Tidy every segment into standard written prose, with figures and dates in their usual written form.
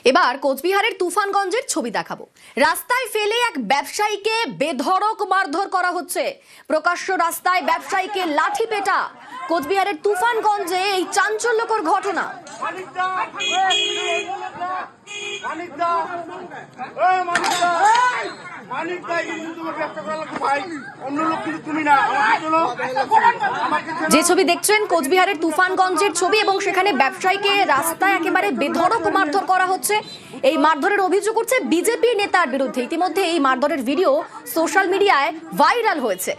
এবার কোচবিহারের তুফানগঞ্জের ছবি দেখাবো। রাস্তায় ফেলে এক ব্যবসায়ীকে বেধড়ক মারধর করা হচ্ছে। প্রকাশ্য রাস্তায় ব্যবসায়ীকে লাঠি পেটা। কোচবিহারের তুফানগঞ্জে এই চাঞ্চল্যকর ঘটনা। যে ছবি দেখছেন কোচবিহারের তুফানগঞ্জের ছবি, এবং সেখানে ব্যবসায়ীকে রাস্তায় একেবারে বেধড়ক মারধর করা হচ্ছে। এই মারধরের অভিযোগ উঠছে বিজেপি নেতার বিরুদ্ধে। ইতিমধ্যে এই মারধরের ভিডিও সোশ্যাল মিডিয়ায় ভাইরাল হয়েছে।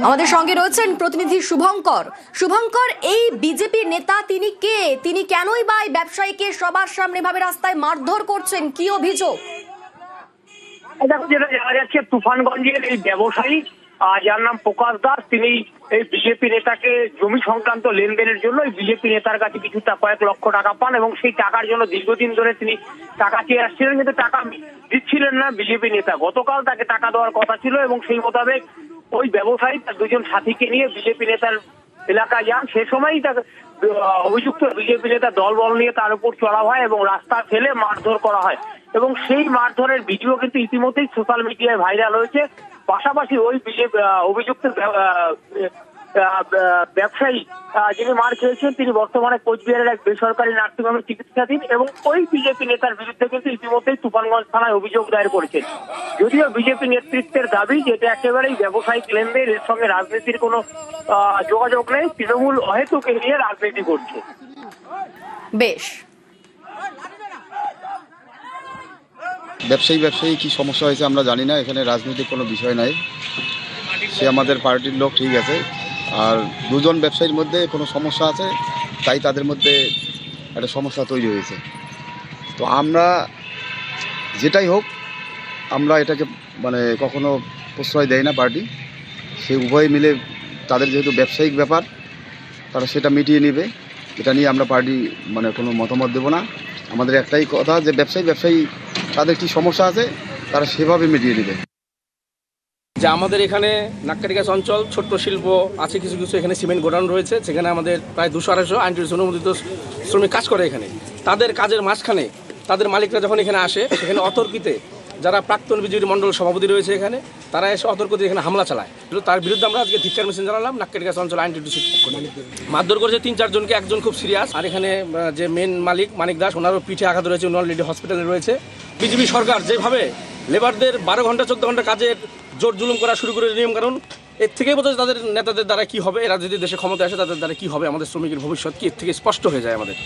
আমাদের সঙ্গে রয়েছেন প্রতিনিধি শুভঙ্কর। শুভঙ্কর, এই বিজেপি নেতা তিনি কে? তিনি কেনই বা এই ব্যবসায়ীকে সবার সামনে ভাবে রাস্তায় মারধর করছেন? কি অভিযোগ? দেখো, যেটা জানা যাচ্ছে, তুফানগঞ্জের এই ব্যবসায়ী যার নাম প্রকাশ দাস, তিনি এই বিজেপি নেতাকে জমি সংক্রান্ত লেনদেনের জন্য এই বিজেপি নেতার কাছে কিছু কয়েক লক্ষ টাকা পান, এবং সেই টাকার জন্য দীর্ঘদিন ধরে তিনি টাকা চেয়ে আসছিলেন, কিন্তু টাকা দিচ্ছিলেন না বিজেপি নেতা। গতকাল তাকে টাকা দেওয়ার কথা ছিল, এবং সেই মোতাবেক ওই ব্যবসায়ী তার দুজন সাথীকে নিয়ে বিজেপি নেতার এলাকায় যান। সে সময়ই তাকে অভিযুক্ত বিজেপি নেতা দলবল নিয়ে তার উপর চড়াও হয় এবং রাস্তা ফেলে মারধর করা হয়, এবং সেই মারধরের ভিডিও কিন্তু ইতিমধ্যেই সোশ্যাল মিডিয়ায় ভাইরাল হয়েছে। পাশাপাশি ওই অভিযুক্ত ব্যবসায়ী যিনি মার খেয়েছেন, তিনি বর্তমানে কোচবিহারের এক বেসরকারি নার্সিংহোমে চিকিৎসাধীন, এবং ওই বিজেপি নেতার বিরুদ্ধে কিন্তু ইতিমধ্যেই তুফানগঞ্জ থানায় অভিযোগ দায়ের করেছেন। যদিও বিজেপি নেতৃত্বের দাবি যে এটা একেবারেই ব্যবসায়িক লেনদেন, এর সঙ্গে রাজনীতির কোনো যোগাযোগ নেই, তৃণমূল অহেতুক নিয়ে রাজনীতি করছে। বেশ, ব্যবসায়ী কি সমস্যা হয়েছে আমরা জানি না। এখানে রাজনৈতিক কোনো বিষয় নাই। সে আমাদের পার্টির লোক, ঠিক আছে। আর দুজন ব্যবসায়ীর মধ্যে কোনো সমস্যা আছে, তাই তাদের মধ্যে একটা সমস্যা তৈরি হয়েছে। তো আমরা যেটাই হোক, আমরা এটাকে কখনো প্রশ্রয় দেয় না পার্টি। সে উভয় মিলে তাদের যেহেতু ব্যবসায়িক ব্যাপার, তারা সেটা মিটিয়ে নেবে। এটা নিয়ে আমরা পার্টি কোনো মতামত দেব না। আমাদের একটাই কথা যে ব্যবসায়ী তাদের কি সমস্যা আছে তারা সেভাবে মিটিয়ে নেবে। যে আমাদের এখানে নাক্কাটিগাছ অঞ্চল ছোট্ট শিল্প আছে, কিছু এখানে সিমেন্ট গোডাউন রয়েছে, সেখানে আমাদের প্রায় 200-250 আইনটিসি অনুমোদিত শ্রমিক কাজ করে। এখানে তাদের কাজের মাঝখানে তাদের মালিকরা যখন এখানে আসে, সেখানে অতর্কিতে যারা প্রাক্তন বিজেপি মণ্ডল সভাপতি রয়েছে এখানে, তারা এসে অতর্কিতে এখানে হামলা চালায়। তার বিরুদ্ধে আমরা আজকে ধিক্কার মিছিল জানালাম। নাক্কাটিগাছ অঞ্চল আইনটিসি মারধর করেছে 3-4 জনকে, একজন খুব সিরিয়াস। আর এখানে যে মেন মানিক দাস, ওনারও পিঠে আঘাত রয়েছে, উনি অলরেডি হসপিটালে রয়েছে। বিজেপি সরকার যেভাবে লেবারদের 12 ঘন্টা 14 ঘন্টা কাজের জোর জুলুম করা শুরু করে নিয়মকানুন, এর থেকেই বোঝা যায় তাদের নেতাদের দ্বারা কি হবে, এরা যদি দেশে ক্ষমতা আসে তাদের দ্বারা কি হবে, আমাদের শ্রমিকের ভবিষ্যৎ কি, এর থেকে স্পষ্ট হয়ে যায় আমাদের।